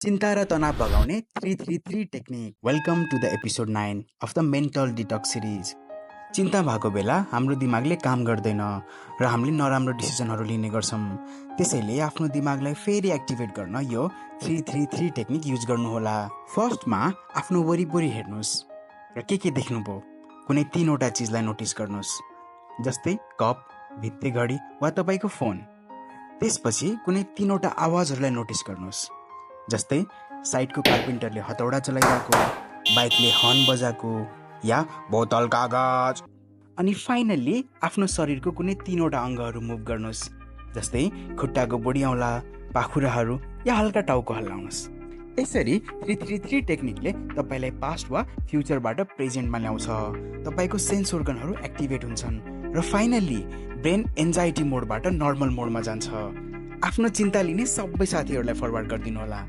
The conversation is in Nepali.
चिन्ता र तनाव भगाउने 333 technique. Welcome to the episode 9 of the mental detox series. चिन्ता भएको बेला हाम्रो दिमागले काम गर्दैन र हामीले नराम्रो डिसिजनहरू लिने गर्छौँ। त्यसैले आफ्नो दिमागलाई फेरि एक्टिभेट गर्न यो 333 टेक्निक युज गर्नुहोला। फर्स्टमा आफ्नो वरिपरि हेर्नुहोस् र के देख्नुभयो, कुनै 3वटा चिजलाई नोटिस गर्नुहोस्, जस्तै कप, भित्ते घडी वा तपाईँको फोन। त्यसपछि कुनै 3वटा आवाजहरूलाई नोटिस गर्नुहोस्, जस्तै साइडको कार्पेन्टरले हतौडा चलाइरहेको, बाइकले हर्न बजाएको या बोतल कागज। अनि फाइनल्ली आफ्नो शरीरको कुनै 3वटा अङ्गहरू मुभ गर्नुहोस्, जस्तै खुट्टाको बुढी औँला, पाखुराहरू या हल्का टाउको हल्लाउनुहोस्। यसरी 333 टेक्निकले तपाईँलाई पास्ट वा फ्युचरबाट प्रेजेन्टमा ल्याउँछ। तपाईँको सेन्स organहरू एक्टिभेट हुन्छन् र फाइनल्ली ब्रेन एन्जाइटी मोडबाट नर्मल मोडमा जान्छ। आफ्नो चिन्ता लिने सबै साथीहरूलाई फरवार्ड गरिदिनु होला।